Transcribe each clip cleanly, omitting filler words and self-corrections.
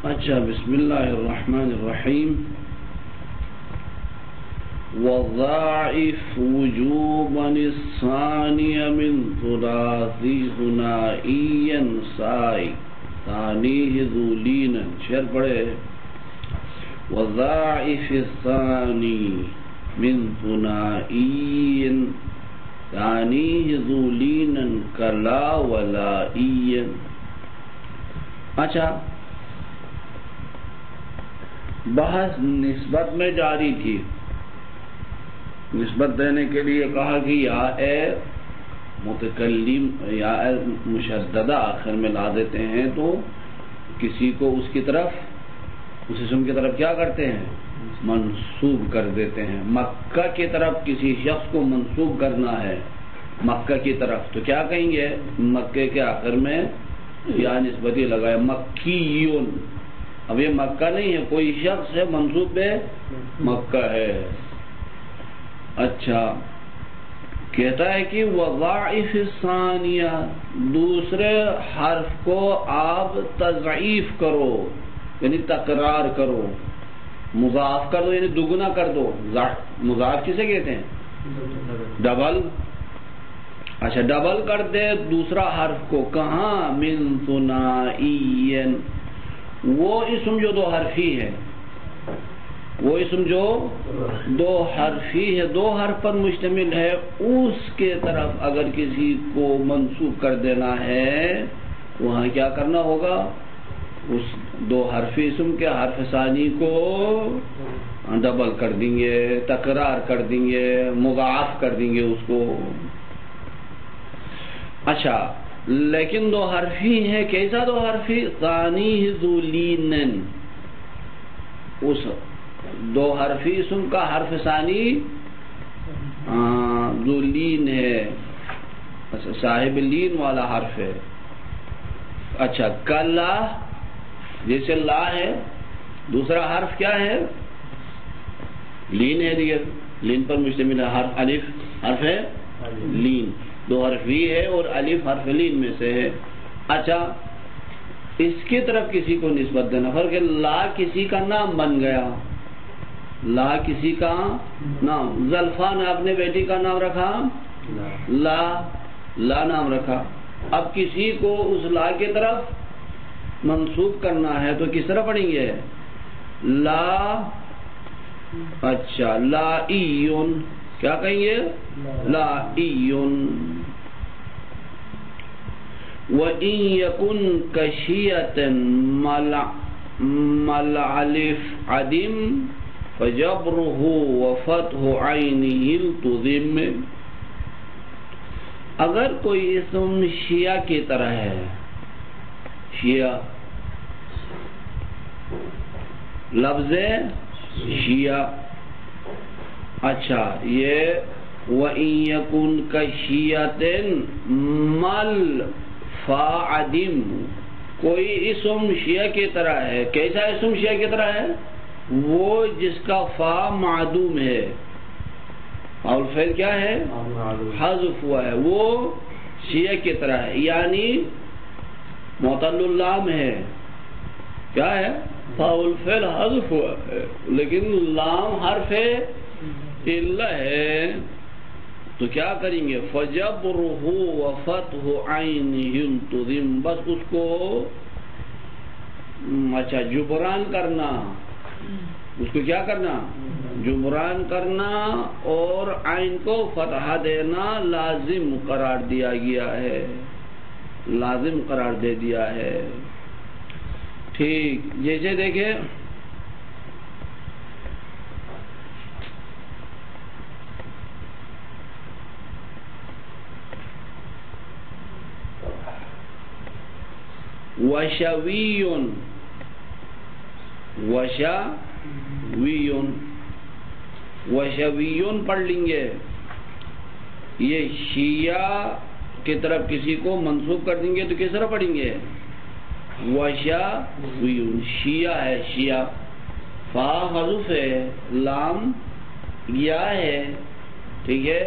اچھا، بسم اللہ الرحمن الرحیم. وضاعف وجوبا الثانی من ثلاثی ثنائیا سائی ثانیہ ذو لینا. شعر پڑھے. وضاعف الثانی من ثنائیا ثانیہ ذو لینا کلا ولائیا. اچھا، بحث نسبت میں جاری تھی. نسبت دینے کے لیے کہا کہ یا اے متکلم یا اے مشددہ آخر میں لا دیتے ہیں تو کسی کو اس کی طرف، اس اسم کی طرف کیا کرتے ہیں؟ منسوب کر دیتے ہیں. مکہ کی طرف کسی شخص کو منسوب کرنا ہے مکہ کی طرف تو کیا کہیں گے؟ مکے کے آخر میں یا نسبتی لگائے مکیون. اب یہ مکہ نہیں ہے، کوئی شخص ہے منسوب ہے مکہ ہے. اچھا، کہتا ہے کہ وضاعف الثانیہ، دوسرے حرف کو آپ تضعیف کرو یعنی تکرار کرو، مضاف کر دو یعنی دگنا کر دو. مضاف کسے کہتے ہیں؟ ڈبل. اچھا، ڈبل کر دے دوسرا حرف کو. کہاں؟ من ثنائین، وہ اسم جو دو حرفی ہے، وہ اسم جو دو حرفی ہے، دو حرف پر مشتمل ہے، اس کے طرف اگر کسی کو منسوب کر دینا ہے وہاں کیا کرنا ہوگا؟ اس دو حرفی اسم کے حرف ثانی کو ڈبل کر دیں گے، تکرار کر دیں گے، مضاعف کر دیں گے اس کو. اچھا، لیکن دو حرفی ہے. کیسا دو حرفی؟ ثانی ذو لینن، اس دو حرفی اسم کا حرف ثانی ذو لین ہے، صاحب لین والا حرف ہے. اچھا، کلا جیسے لا ہے، دوسرا حرف کیا ہے؟ لین ہے. دیگر لین پر مشتمل ہے. حرف الف حرف ہے لین، دو حرفی ہے اور الف حرف لین میں سے ہے. اچھا، اس کی طرف کسی کو نسبت دینا. فرق ہے، لا کسی کا نام بن گیا، لا کسی کا نام. زلفا نے اپنے بیٹی کا نام رکھا، لا نام رکھا. اب کسی کو اس لا کی طرف منسوب کرنا ہے تو کس طرح پڑھیں گے؟ لا. اچھا، لائیون، کیا کہیں گے؟ لائیون. وَإِن يَكُنْ كَشِيَةً مَلْ عَلِفْ عَدِمْ فَجَبْرُهُ وَفَتْحُ عَيْنِهِ الْتُزِمْ. اگر کوئی اسم شیعہ کی طرح ہے، شیعہ لفظ شیعہ. اچھا، یہ وَإِن يَكُنْ كَشِيَةٍ مَلْ فَعَدِمْ، کوئی اسم شیعہ کی طرح ہے. کیسا اسم شیعہ کی طرح ہے؟ وہ جس کا فا معدوم ہے، اور فعل کیا ہے؟ حذف ہوا ہے، وہ شیعہ کی طرح ہے. یعنی معتل اللام ہے، کیا ہے؟ فاول فعل حذف ہوا ہے لیکن لام حرف علہ ہے. تو کیا کریں گے؟ فَجَبْرُهُ وَفَتْحُ عَيْنِهِ الْتُزِمْ، بس اس کو اچھا جبران کرنا، اس کو کیا کرنا؟ جبران کرنا اور عین کو فتح دینا لازم قرار دیا گیا ہے، لازم قرار دے دیا ہے. ٹھیک، جیسے دیکھیں وشویون، وشویون، وشویون پڑھ لیں گے. یہ شیعہ کی طرف کسی کو منسوب کر دیں گے تو کس طرح پڑھیں گے؟ وشویون. شیعہ ہے، شیعہ فا حذف ہے، لام یا ہے، ٹھیک ہے.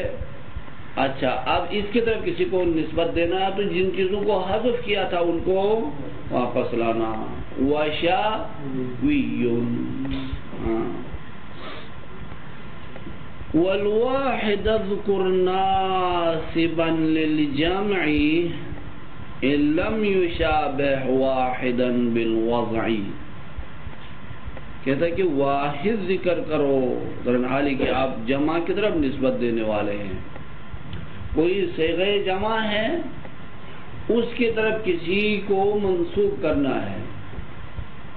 اچھا اب اس کی طرف کسی کو نسبت دینا تو جن چیزوں کو حذف کیا تھا ان کو واپس لانا. وشاویٌ. والواحد اذکر ناسبا للجمع ان لم یشابہ واحدا بالوضع. کہتا ہے کہ واحد ذکر کرو درن حالی کہ آپ جمع کی طرف نسبت دینے والے ہیں. کوئی صیغہ جمع ہے اس کی طرف کسی کو منسوب کرنا ہے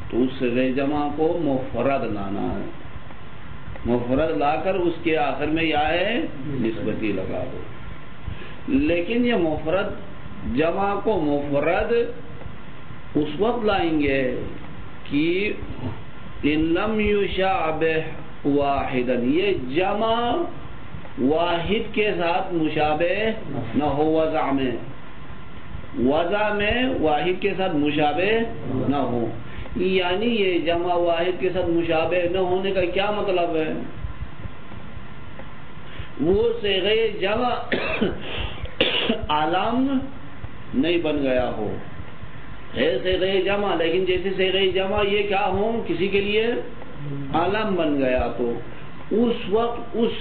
تو اس صیغہ جمع کو مفرد لانا ہے. مفرد لا کر اس کے آخر میں یا ہے نسبتی لگا دو. لیکن یہ مفرد جمع کو مفرد اس وقت لائیں گے کہ ان لم یشابہ واحدا، یہ جمع واحد کے ساتھ مشابہ نہ ہو. وضع میں واحد کے ساتھ مشابہ نہ ہو. یعنی یہ جمع واحد کے ساتھ مشابہ نہ ہونے کا کیا مطلب ہے؟ وہ صیغہ جمع عالم نہیں بن گیا ہو، ہے صیغہ جمع لیکن جیسے صیغہ جمع یہ کیا ہو کسی کے لیے عالم بن گیا تو اس وقت اس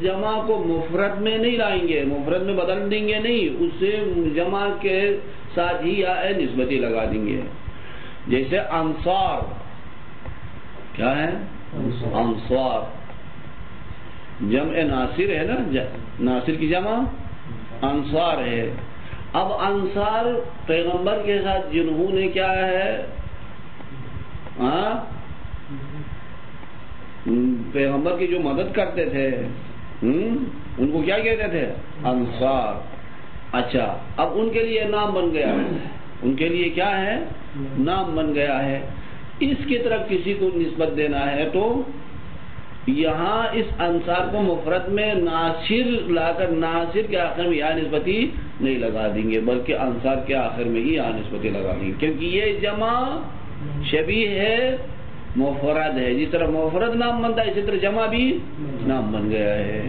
جمع کو مفرد میں نہیں لائیں گے، مفرد میں بدل دیں گے نہیں، اس سے جمع کے ساتھ ہی یا نسبتی لگا دیں گے. جیسے انصار کیا ہے؟ انصار جمع ناصر ہے نا، ناصر کی جمع انصار ہے. اب انصار پیغمبر کے ساتھ جنہوں نے کیا ہے پیغمبر کی جو مدد کرتے تھے ان کو کیا کہتے تھے؟ انصار. اچھا اب ان کے لیے نام بن گیا ہے، ان کے لیے کیا ہے؟ نام بن گیا ہے. اس کی طرف کسی کو نسبت دینا ہے تو یہاں اس انصار کو مفرد میں ناصر لا کر ناصر کے آخر میں یا نسبتی نہیں لگا دیں گے بلکہ انصار کے آخر میں ہی یا نسبتی لگا دیں گے، کیونکہ یہ جمع شبیہ ہے مفرد ہے. جس طرح مفرد نام بنتا ہے اسی طرح جمع بھی نام بن گیا ہے.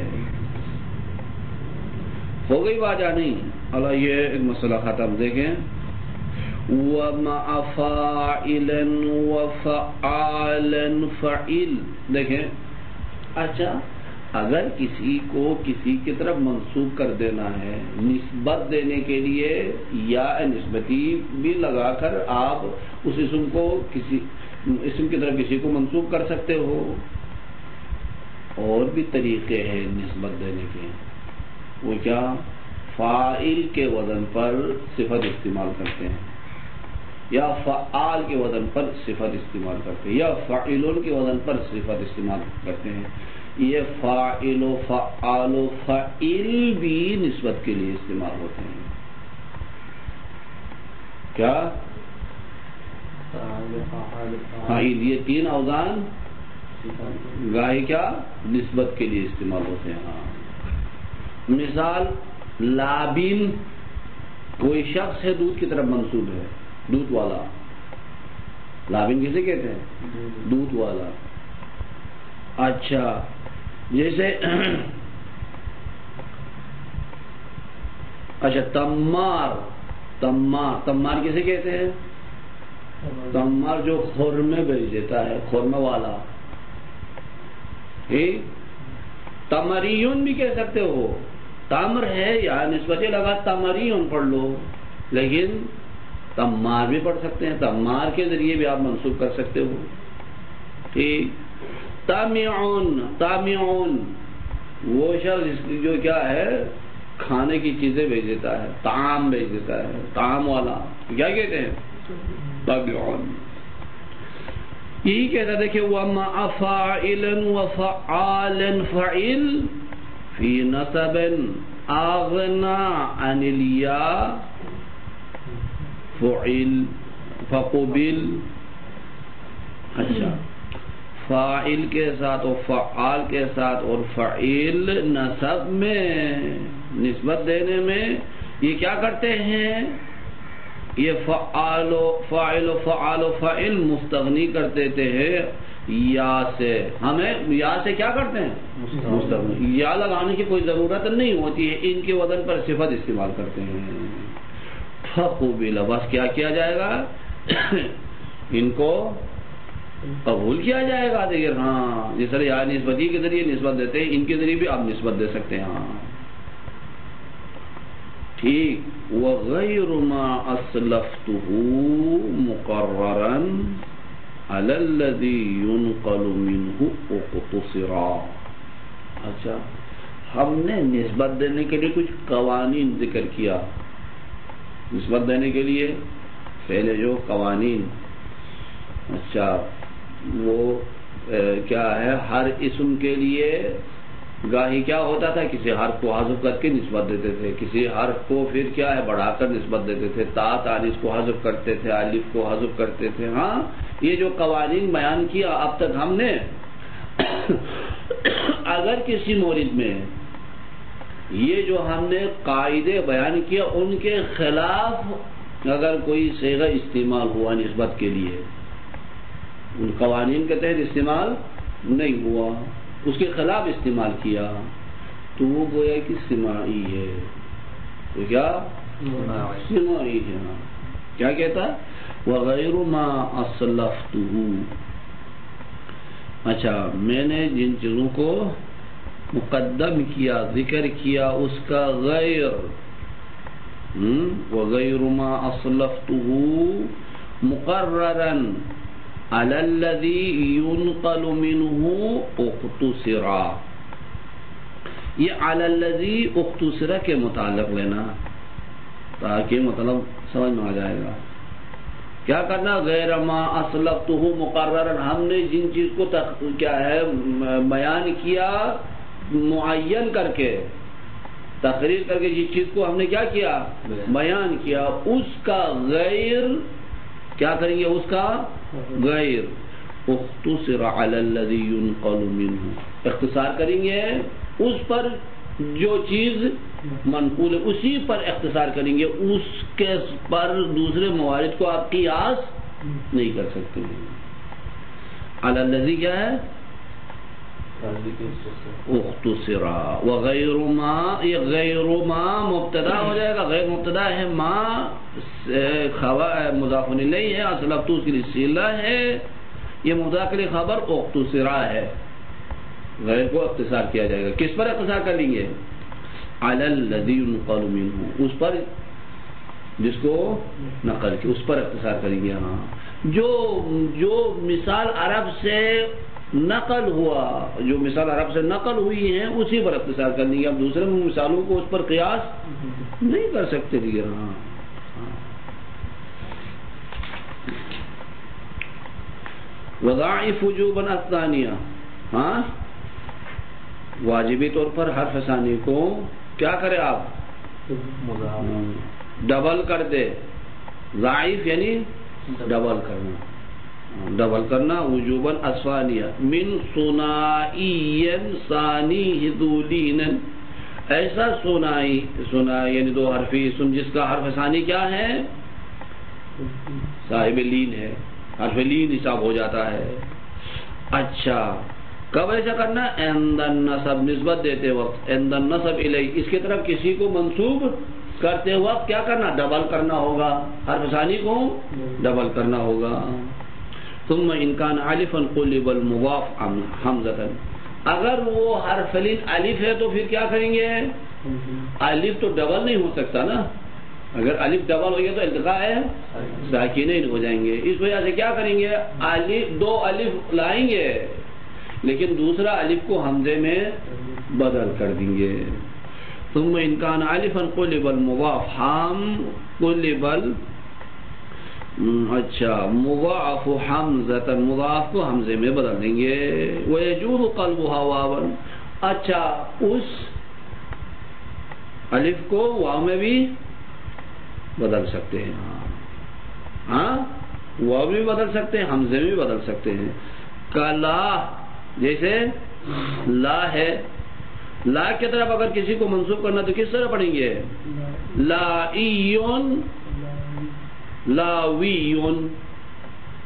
ہو گئی بات یا نہیں؟ اللہ یہ ایک مسئلہ ختم. دیکھیں وَمَعَ فَاعِلًا وَفَعَالًا فَعِل. دیکھیں اچھا اگر کسی کو کسی کی طرف منسوب کر دینا ہے نسبت دینے کے لیے یا نسبتی بھی لگا کر آپ اس اسم کو کسی اسم کی طرف کسی کو منسوب کر سکتے ہو. اور بھی طریقے ہیں نسبت دینے کے. وہ کیا؟ فاعل کے وزن پر صفت استعمال کرتے ہیں یا فعال کے وزن پر صفت استعمال کرتے ہیں یا فاعلون کے وزن پر صفت استعمال کرتے ہیں. یہ فاعل و فعال و فعل بھی نسبت کے لیے استعمال ہوتے ہیں. کیا؟ فاعل یہ تین اوزان گاہی کیا نسبت کے لیے استعمال ہوتے ہیں. ہاں مثال لابن کوئی شخص ہے دودھ کی طرف منسوب ہے، دودھ والا. لابن کسے کہتے ہیں؟ دودھ والا. اچھا جیسے اچھا تمار. تمار کسے کہتے ہیں؟ تمار جو خورمے بیچ دیتا ہے، خورمے والا. تمریون بھی کہہ سکتے ہو. تمر ہے یا نسبت لگا تمریون پڑھ لو، لیکن تمار بھی پڑھ سکتے ہیں، تمار کے ذریعے بھی آپ منسوب کر سکتے ہو. ٹھیک. تامعون وہ شخص جو کیا ہے کھانے کی چیزیں بیچ دیتا ہے، طعام بیچ دیتا ہے، طعام والا کیا کہتے ہیں؟ تامعون. یہی کہتا تھا کہ وَمَعَ فَاعِلًا وَفَعَالًا فَعِل فِي نَصَبٍ أَغْنَى عَنِ الْيَاءِ فُعِل فَقُبِل. اچھا فاعل کے ساتھ اور فعال کے ساتھ اور فعیل نسب میں نسبت دینے میں یہ کیا کرتے ہیں؟ یہ فاعل و فعال و فعل مستغنی کر دیتے ہیں یا سے، ہمیں یا سے کیا کرتے ہیں؟ مستقبل، یا لگانے کی کوئی ضرورت نہیں ہوتی ہے، ان کے وزن پر صفت استعمال کرتے ہیں۔ فقبل، بس کیا کیا جائے گا؟ ان کو قبول کیا جائے گا۔ دیکھیے ہاں، جس طرح یا نسبتی کے ذریعے نسبت دیتے ہیں، ان کے ذریعے بھی آپ نسبت دے سکتے ہیں۔ ہاں ٹھیک۔ وغیر ما اسلفته مقررا علی الذی ينقل منه اقتصرا۔ اچھا، ہم نے نسبت دینے کے لیے کچھ قوانین ذکر کیا۔ نسبت دینے کے لیے پہلے جو قوانین، اچھا وہ کیا ہے؟ ہر اسم کے لیے گاہی کیا ہوتا تھا؟ کسی حرف کو حذف کر کے نسبت دیتے تھے، کسی حرف کو پھر کیا ہے بڑھا کر نسبت دیتے تھے، تا تانیث کو حذف کرتے تھے، الف کو حذف کرتے تھے۔ ہاں، یہ جو قوانین بیان کیا اب تک ہم نے، اگر کسی مورد میں یہ جو ہم نے قاعدے بیان کیا ان کے خلاف اگر کوئی صیغہ استعمال ہوا نسبت کے لیے، ان قوانین کے تحت استعمال نہیں ہوا، اس کے خلاف استعمال کیا، تو وہ گویا کہ سماعی ہے۔ تو کیا سماعی ہے؟ کیا کہتا؟ وغیر ما اسلفتہ، اچھا میں نے جن چیزوں کو مقدم کیا، ذکر کیا، اس کا غیر، وغیر ما اسلفتہ مقررا علی الذی ينقل منہ اختصرا۔ یہ علی الذی اختصرا کے متعلق لینا تاکہ مطلب سمجھ میں آ جائے گا۔ کیا کرنا؟ غیر ما اسلفتہ مقررا، ہم نے جن چیز کو کیا ہے بیان کیا معین کر کے، تقریر کر کے، جس چیز کو ہم نے کیا کیا بیان کیا، اس کا غیر کیا کریں گے؟ اس کا غیر اختصر علی الذی ينقل منہ، اختصار کریں گے اس پر جو چیز منقول ہے، اسی پر اختصار کریں گے، اس کے پر دوسرے موارد کو آپ قیاس نہیں کر سکتے ہیں۔ علی الذی کیا ہے؟ اختصرا۔ وغیر ما، یہ غیر ما مبتدا ہو جائے گا، غیر مبتدا ہے، ما مضاف الیہ ہے، اسلفتہ اس کے لیے صلہ ہے، یہ مضاف الیہ خبر اختصرا ہے، غیر کو اختصار کیا جائے گا۔ کس پر اختصار کر لیں گے؟ علی الذی ينقل منہ، اس پر جس کو نقل کی، اس پر اختصار کریں گے۔ ہاں، جو مثال عرب سے نقل ہوا، جو مثال عرب سے نقل ہوئی ہیں اسی پر اختصار کر لیں گے، اب دوسرے مثالوں کو اس پر قیاس نہیں کر سکتے دیگر۔ ہاں، وضاعف وجوبا الثانیہ، ہاں واجبی طور پر حرف ثانی کو کیا کرے آپ؟ ڈبل کر دے، ضعیف یعنی ڈبل کرنا، ڈبل کرنا، وجوباً الثانیہ من ثنائی ثانی ذو لین، ایسا ثنائی، ثنائی یعنی دو حرفی اسم جس کا حرف ثانی کیا ہے؟ صاحب لین ہے، حرف لین حساب ہو جاتا ہے۔ اچھا کب ایسا کرنا؟ عند النصب، نسبت دیتے وقت، عند النصب الیہ، اس کی طرف کسی کو منسوب کرتے وقت کیا کرنا؟ ڈبل کرنا ہوگا، حرف ثانی کو ڈبل کرنا ہوگا۔ ثم ان کان الفا قلب المضاف حمزۃ، اگر وہ حرف لین الف ہے تو پھر کیا کریں گے؟ الف تو ڈبل نہیں ہو سکتا نا، اگر الف ڈبل ہو گیا تو التقاء ہے ساکنین ہو جائیں گے، اس وجہ سے کیا کریں گے؟ الف، دو الف لائیں گے لیکن دوسرا الف کو حمزے میں بدل کر دیں گے۔ ثم ان کان الفا قلب المضاف قلب اچھا مضاف حمزۃ، مضاف کو حمزے میں بدل دیں گے۔ ويجوز قلبها واوا، اچھا اس الف کو واو میں بھی بدل سکتے ہیں، ہاں واو بھی بدل سکتے ہیں، حمزے میں بھی بدل سکتے ہیں۔ کلا، جیسے لا ہے، لا کی طرف اگر کسی کو منسوب کرنا تو کس طرح پڑھیں گے؟ لائیون، لاویون،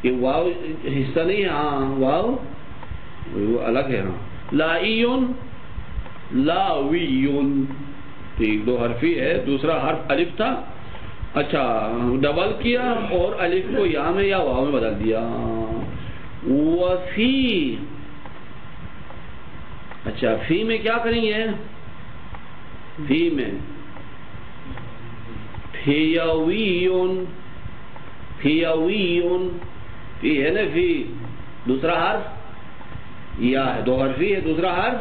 یہ واو حصہ نہیں ہے، ہاں واو وہ الگ ہے، ہاں لائیون لاویون، ٹھیک، دو حرفی ہے، دوسرا حرف الف تھا، اچھا ڈبل کیا اور الف کو یا میں یا واو میں بدل دیا. وفی، اچھا فی میں کیا کریں گے؟ فی میں فیویون، فیویون، فی ہے نا، فی دوسرا حرف یا ہے، دو حرفی ہے، دوسرا حرف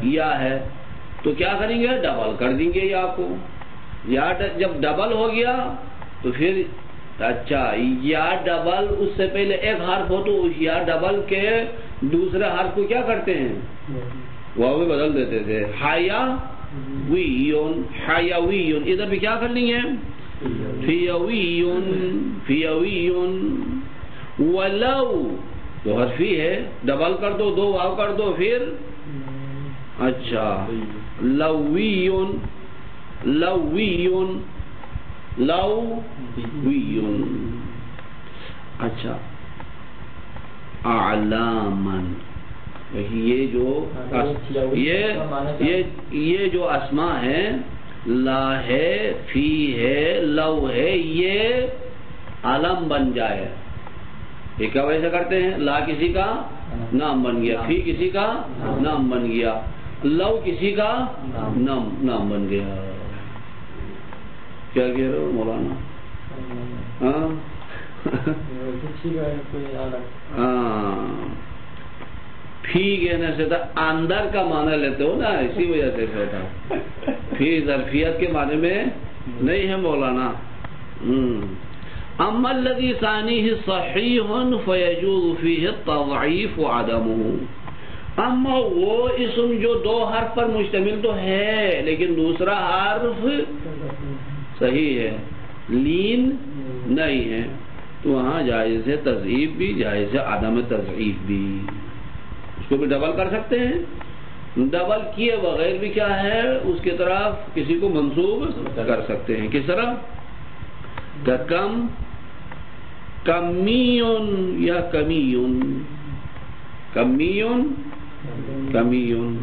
یا ہے، تو کیا کریں گے؟ ڈبل کر دیں گے یا کو. یا جب ڈبل ہو گیا تو پھر اچھا یا ڈبل اس سے پہلے ایک حرف ہو تو اس یا ڈبل کے دوسرے حرف کو کیا کرتے ہیں؟ واو میں بدل دیتے تھے. حیا ویون، حیا ویون، ادھر بھی کیا کر لیں گے؟ فیویون، فیویون. ولو، دو حرفی ہے، ڈبل کر دو، دو واو کر دو، پھر اچھا لویون، لویون، لویون. اچھا اعلامن، یہ جو اسماء ہیں، لا ہے، فی ہے، لو ہے، یہ علم بن جائے. یہ کیا وجہ سے کرتے ہیں؟ لا کسی کا نام بن گیا، فی کسی کا نام بن گیا، لو کسی کا نام بن گیا. کیا کہہ رہے ہو مولانا؟ ہاں فی کہنے سے تو اندر کا معنی لیتے ہو نا، اسی وجہ سے ہوتا. فی ظرفیت کے معنی میں نہیں ہے مولانا. اما الذی ثانیہ صحیح فیجوز فیہ التضعیف وعدمہ. اما وہ اسم جو دو حرف پر مشتمل تو ہے لیکن دوسرا حرف صحیح ہے، لین نہیں ہے، تو وہاں جائز ہے تضعیف بھی، جائز ہے عدم تضعیف بھی. اس کو بھی ڈبل کر سکتے ہیں، ڈبل کیے بغیر بھی کیا ہے اس کی طرف کسی کو منسوب کر سکتے ہیں. کس طرح؟ کم، کمیون یا کمیون، کمیون، کمیون.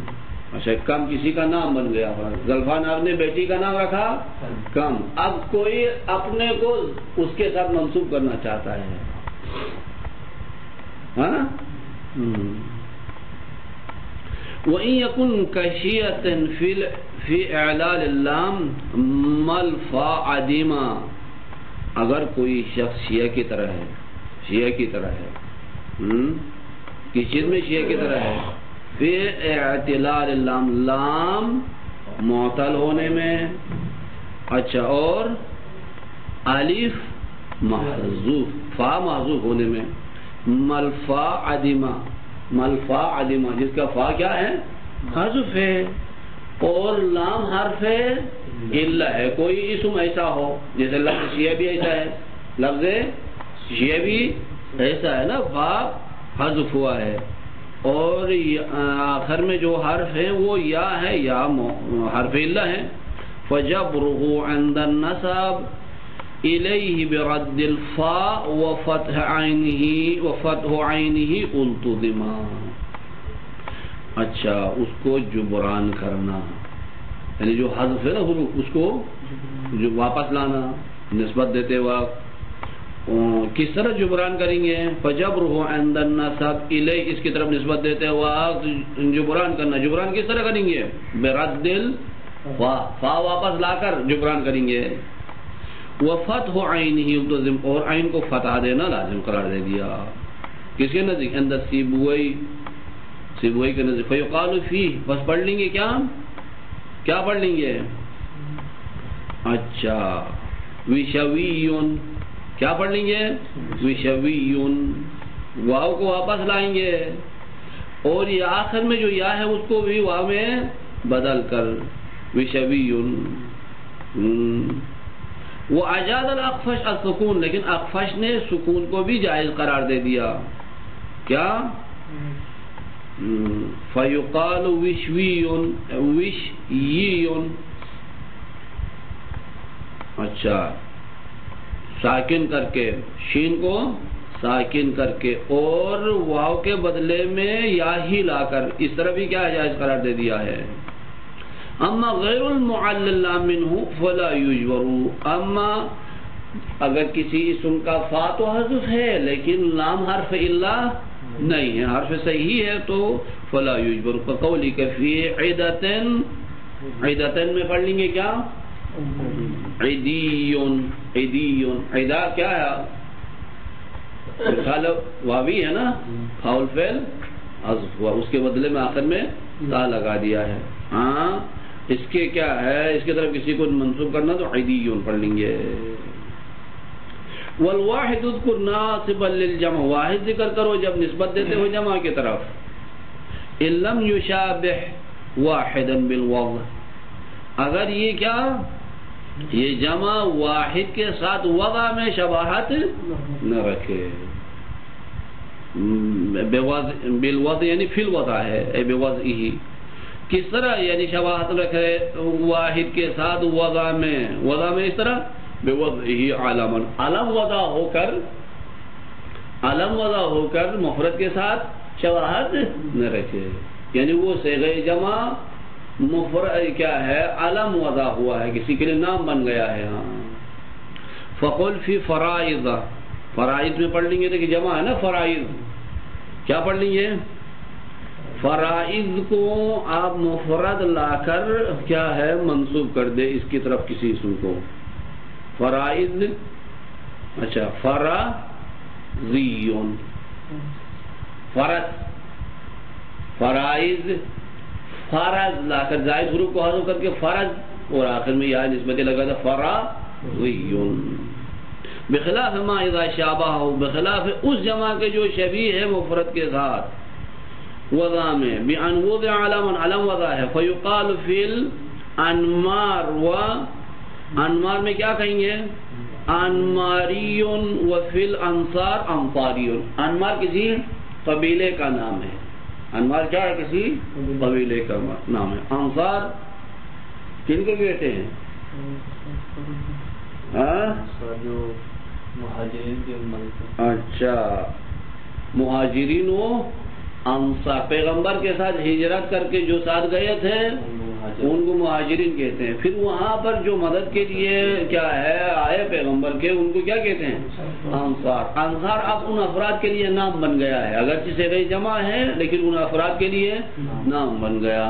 اچھا کم کسی کا نام بن گیا، زلفا ناز نے بیٹی کا نام رکھا کم. اب کوئی اپنے کو اس کے ساتھ منسوب کرنا چاہتا ہے، ہاں. وَإِن يَكُنْ كَشِيَةً فِي إِعْلَالِ اللَّامِ مَلْفَا عَدِمًا. اگر کوئی شخص شیعہ کی طرح ہے، شیعہ کی طرح ہے، کس چیز میں شیعہ کی طرح ہے؟ فی اعتلال اللام، لام معطل ہونے میں، اچھا اور الف محذوف، فا محذوف ہونے میں. ملفا عدمہ، ملفا عدمہ جس کا فا کیا ہے؟ حذف ہے، اور لام حرف ہے الا ہے. کوئی اسم ایسا ہو جیسے لفظ شیعہ بھی ایسا ہے، لفظ شیعہ بھی ایسا ہے نا، فا حذف ہوا ہے اور آخر میں جو حرف ہے وہ یا ہے، یا حرف الا ہے. فجبرہ عند النسب الیہ برد الفاء وفتح عینہ التزما. اچھا اس کو جبران کرنا، یعنی جو حذف ہے نا حروف اس کو جو واپس لانا نسبت دیتے وقت. کس طرح جبران کریں گے؟ فجبرہ عند النسب الیہ، اس کی طرف نسبت دیتے وقت جبران کرنا. جبران کس طرح کریں گے؟ برد الفاء، فا واپس لا کر جبران کریں گے. وفتح عینہ التزم، اور عین کو فتح دینا لازم قرار دے دیا. کس کے نزدیک؟ عند سیبوئی، سیبوئی کے نزدیک. فیقال فیہ، بس پڑھ لیں گے کیا پڑھ لیں گے؟ اچھا وشویون، کیا پڑھ لیں گے؟ وشویون. واو کو واپس لائیں گے اور یہ آخر میں جو یا ہے اس کو بھی واو میں بدل کر وشویون. وہ اجاز الاخفش السکون، لیکن اخفش نے سکون کو بھی جائز قرار دے دیا. کیا؟ فیقال وشویون، وشیون. اچھا ساکن کر کے شین کو ساکن کر کے اور واو کے بدلے میں یا ہی لا کر اس طرح بھی کیا جائز قرار دے دیا ہے. اما غیر المعلل منہ فلا یجبر، اما اگر کسی اسم کا فا تو حذف ہے لیکن لام حرف الا نہیں ہے، حرف صحیح ہے تو فلا یجبر. فقولی فی عدتن، عدتن میں پڑھ لیں گے کیا؟ عدیون، عدیون، عدا کیا ہے؟ واوی ہے نا، فاول فعل حذف ہوا، اس کے بدلے میں آخر میں تا لگا دیا ہے. ہاں اس کے کیا ہے، اس کی طرف کسی کو منسوب کرنا تو عدیون پڑھ لیں گے. والواحد اذکر ناصبا للجمع، واحد ذکر کرو جب نسبت دیتے ہو جمع کی طرف. ان لم یشابہ واحدا بالوضع، اگر یہ کیا، یہ جمع واحد کے ساتھ وضع میں شباہت نہ رکھے. بالوضع یعنی فی الوضع ہے، اے بوضعہ، کس طرح یعنی شباہت رکھے واحد کے ساتھ وضع میں، وضع میں اس طرح بوضعہ علما، علم وضع ہو کر، علم وضع ہو کر مفرد کے ساتھ شباہت نہ رکھے، یعنی وہ صیغہ جمع مفرد کیا ہے، علم وضع ہوا ہے، کسی کے لیے نام بن گیا ہے. ہاں فقل فی فرائض، فرائض میں پڑھ لیں گے کہ جمع ہے نا فرائض، کیا پڑھ لیں گے؟ فرائض کو آپ مفرد لا کر کیا ہے منسوب کر دے اس کی طرف کسی اسم کو. فرائض، اچھا فرضیون، فرض، فرائض، فرض لا کر زائد حروف کو حذف کر کے فرض اور آخر میں یا نسبت لگا تھا فرضیون. بخلاف ما اذا شابہ، بخلاف اس جمع کے جو شبیہ ہے مفرد کے ساتھ وضع میں، بأن وضع علما، علم وضع ہے، فیقال فی الانمار، و انمار میں کیا کہیں گے؟ انماریون، وفی الانصار انصاریون. انمار کسی قبیلے کا نام ہے، انمار کیا ہے؟ کسی قبیلے کا نام ہے. انصار کن کے کہتے ہیں؟ اچھا مہاجرین و انصار، پیغمبر کے ساتھ ہجرت کر کے جو ساتھ گئے تھے ان کو مہاجرین کہتے ہیں. پھر وہاں پر جو مدد کے لیے کیا ہے آئے پیغمبر کے، ان کو کیا کہتے ہیں؟ انصار. انصار اب ان افراد کے لیے نام بن گیا ہے، اگرچہ صیغہ جمع ہے لیکن ان افراد کے لیے نام بن گیا.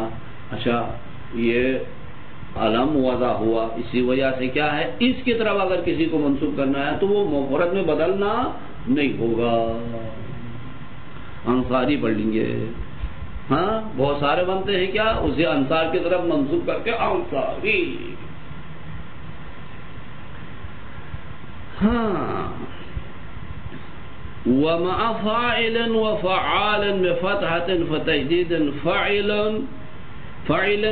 اچھا یہ علم وضع ہوا، اسی وجہ سے کیا ہے اس کی طرف اگر کسی کو منسوب کرنا ہے تو وہ مفرد میں بدلنا نہیں ہوگا، انصاری پڑھ لیں گے. ہاں بہت سارے بنتے ہیں کیا، اسے انصار کی طرف منسوب کر کے انصاری. ہاں ومع فاعل وفعال بفتحة فتجديد فاعل، فاعل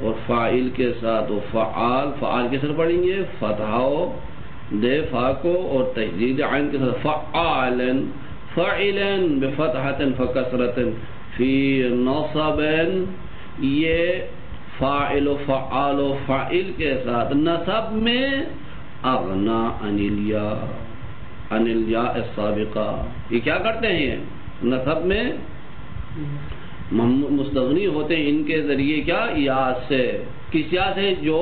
اور فاعل کے ساتھ و فعال، فعال کے ساتھ پڑھیں گے فتحہ دے فا کو اور تجدید عین کے ساتھ فعالا، فاعلا بفتحة فکسرة فی نصب، یہ فاعل و فعال و فاعل کے ساتھ نصب میں اغنا عن الیاء، عن الیاء السابقہ. یہ کیا کرتے ہیں؟ نصب میں مستغنی ہوتے ہیں ان کے ذریعے کیا، یا سے، کس یا سے جو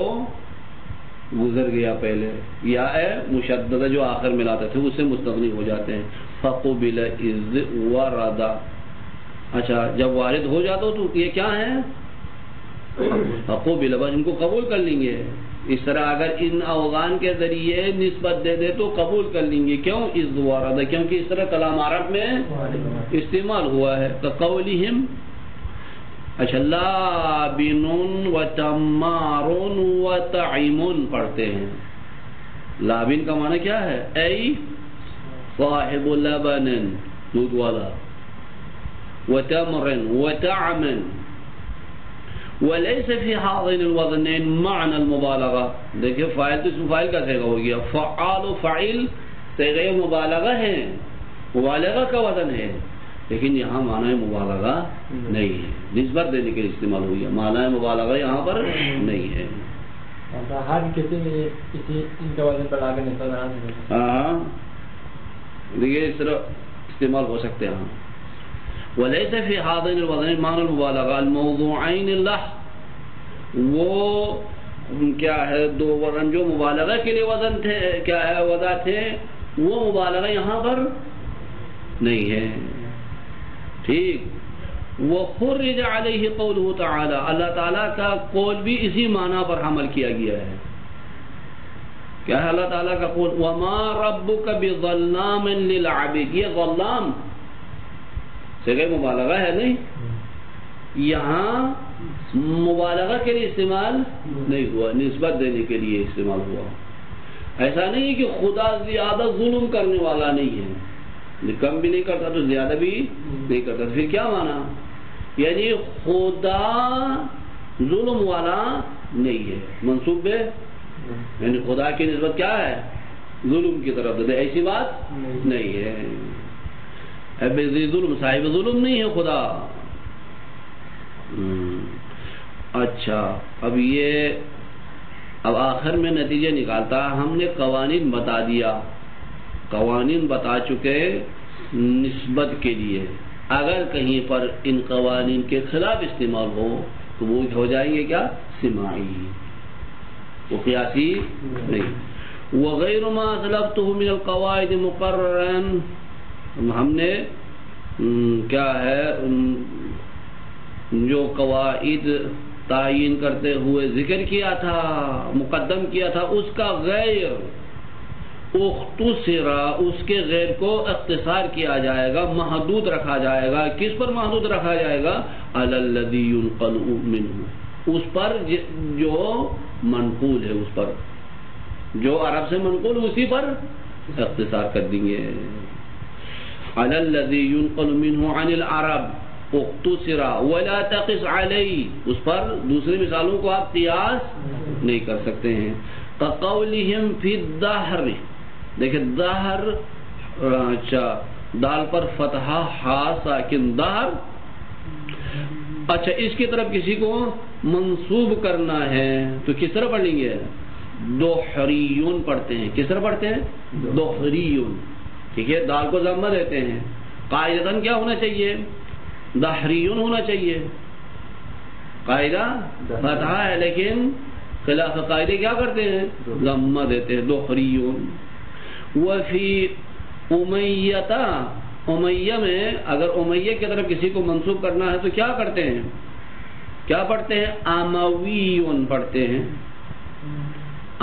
گزر گیا پہلے، یا مشددہ جو آخر میں لاتے تھے اس سے مستغنی ہو جاتے ہیں. فقبل اذ ورد، اچھا جب وارد ہو جاتا ہو تو یہ کیا ہے؟ فقبل، بس ان کو قبول کر لیں گے. اس طرح اگر ان اوغان کے ذریعے نسبت دے دے تو قبول کر لیں گے. کیوں؟ اذ ورد، کیونکہ اس طرح کلام عرب میں استعمال ہوا ہے. قولہم، اچھا لابن و تمار و تعیم پڑھتے ہیں. لابن کا معنی کیا ہے؟ اے صاحب لبن، دودھ والا، و تمر و تعم، وليس في هذين الوزنين معنى المبالغہ. دیکھیں فاعل تو اسم فاعل کا صیغہ ہو گیا، فعال و فاعل صیغہ مبالغہ ہے، مبالغہ کا وزن ہے، لیکن یہاں معنی مبالغہ نہیں ہے، نسبت دینے کے لیے استعمال ہو گیا، معنی مبالغہ یہاں پر نہیں ہے. ہر کسی میں کسی ان کا وزن پر آگے نسبت بنا سکتے. ہاں دیکھیے اس طرح استعمال ہو سکتے ہیں. وَلَيْسَ فِي هَذَيْنِ الْوَزْنَيْنِ مَعْنَى الْمُبَالَغَةِ الْمَوْضُوعَيْنِ لَهُ، وہ کیا ہے دو وزن جو مبالغہ کے لیے وزن تھے، کیا ہے وضع تھے، وہ مبالغہ یہاں پر نہیں ہے. ٹھیک. وَخُرِّجَ عَلَيْهِ قَوْلُهُ تَعَالَى، اللہ تعالیٰ کا قول بھی اسی معنی پر حمل کیا گیا ہے. کیا ہے اللہ تعالیٰ کا قول؟ وَمَا رَبُّكَ بِظَلَّامٍ لِلْعَبِيدِ. یہ ظلام سے کوئی مبالغہ ہے نہیں، یہاں مبالغہ کے لیے استعمال نہیں ہوا، نسبت دینے کے لیے استعمال ہوا. ایسا نہیں ہے کہ خدا زیادہ ظلم کرنے والا نہیں ہے، کم بھی نہیں کرتا تو زیادہ بھی نہیں کرتا. پھر کیا مانا؟ یعنی خدا ظلم والا نہیں ہے، منسوب ہے، یعنی خدا کی نسبت کیا ہے؟ ظلم کی طرف دے. ایسی بات نہیں ہے، ظلم صاحب ظلم نہیں ہے خدا. اچھا، اب آخر میں نتیجہ نکالتا ہے. ہم نے قوانین بتا دیا، قوانین بتا چکے نسبت کے لیے. اگر کہیں پر ان قوانین کے خلاف استعمال ہو تو وہ ہو جائیں گے کیا؟ سماعی، وہ قیاسی نہیں. وغیر ما اسلفته من القواعد مقررا، ہم نے کیا ہے جو قواعد تعین کرتے ہوئے ذکر کیا تھا، مقدم کیا تھا، اس کا غیر اختصرا، اس کے غیر کو اختصار کیا جائے گا، محدود رکھا جائے گا. کس پر محدود رکھا جائے گا؟ علی الذی ينقل منہ، اس پر جو منقول ہے، اس پر جو عرب سے منقول اسی پر اختصار کر دیں گے. علی الذی ينقل منہ عن العرب اختصرا ولا تقس علی، اس پر دوسری مثالوں کو آپ قیاس نہیں کر سکتے ہیں. کقولہم فی الدہر، دیکھیں دہر، اچھا دال پر فتحہ ہا ساکن دہر. اچھا اس کی طرف کسی کو منصوب کرنا ہے تو کس طرح پڑھ لیں گے؟ دوحریون پڑھتے ہیں. کس طرح پڑھتے ہیں؟ دوحریون. ٹھیک ہے، دال کو ضمہ دیتے ہیں. قاعدتاً کیا ہونا چاہیے؟ دہریون ہونا چاہیے. قاعدہ فتحہ ہے لیکن خلاف قاعدے کیا کرتے ہیں؟ ضمہ دیتے ہیں. دوحریون. وفی امیہ، امیہ میں اگر امیہ کی طرف کسی کو منسوب کرنا ہے تو کیا کرتے ہیں؟ کیا پڑھتے ہیں؟ امویون پڑھتے ہیں.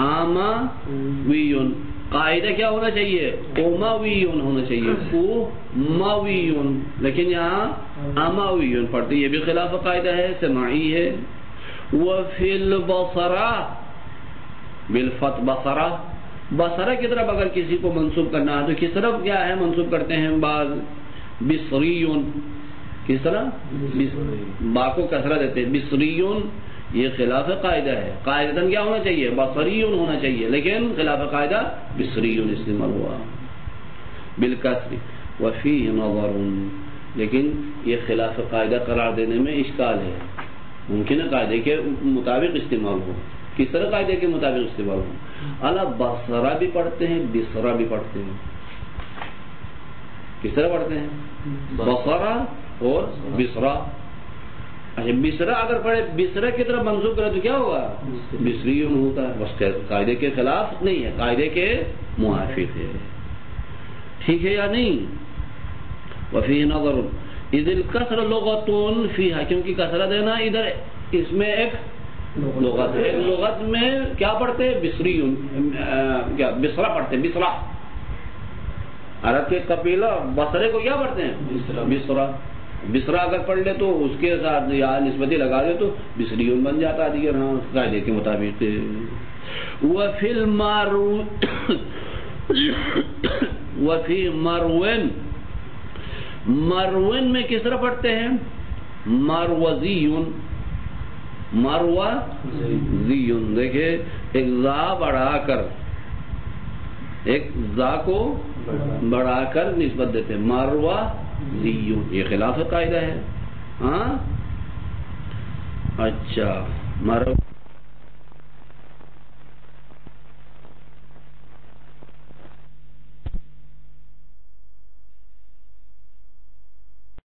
امویون. قاعدہ کیا ہونا چاہیے؟ امویون ہونا چاہیے، امویون، لیکن یہاں امویون پڑھتے ہیں. یہ بھی خلاف قاعدہ ہے، سماعی ہے. وفی البصرہ بالفتح، بصرہ، بصرہ کی طرف اگر کسی کو منسوب کرنا ہے تو کس طرف کیا ہے منسوب کرتے ہیں؟ بعض بصریون. کس طرح؟ با کو کسرہ دیتے ہیں، بصریون. یہ خلاف قاعدہ ہے. قاعدتاً کیا ہونا چاہیے؟ بصریون ہونا چاہیے، لیکن خلاف قاعدہ بصریون استعمال ہوا بالکسر. وفیہ نظر، لیکن یہ خلاف قاعدہ قرار دینے میں اشکال ہے. ممکن ہے قاعدے کے مطابق استعمال ہو. کس طرح قاعدے کے مطابق استعمال ہو؟ اعلیٰ بصرہ بھی پڑھتے ہیں، بصرہ بھی پڑھتے ہیں. کس طرح پڑھتے ہیں؟ بصرہ اور بصرہ. اچھا بصرہ اگر پڑھے، بصرہ کی طرف منسوب کرے تو کیا ہوگا؟ بصریون ہوتا ہے. بس قاعدے کے خلاف نہیں ہے، قاعدے کے موافق ہے. ٹھیک ہے یا نہیں؟ وفیہ نظر اذ الکسر لغۃ فیہا، کیونکہ کسرہ دینا ادھر اس میں ایک لغت ہے. ایک لغت میں کیا پڑھتے ہیں؟ بصریون، کیا بصرہ پڑھتے ہیں. بصرہ عرب کے قبیلہ بصرے کو کیا پڑھتے ہیں؟ بصرہ. بصرہ اگر پڑھ لے تو اس کے ساتھ یا نسبتی لگا دے تو بصریون بن جاتا ہے. دیگر ہاں قاعدے کے مطابق. وفی مروین، مروین میں کس طرح پڑھتے ہیں؟ مروزیون، مروزیون. دیکھیں ایک زا بڑھا کر، ایک زا کو بڑھا کر نسبت دیتے ہیں، مروزیون. یہ خلاف قاعدہ ہے. ہاں اچھا،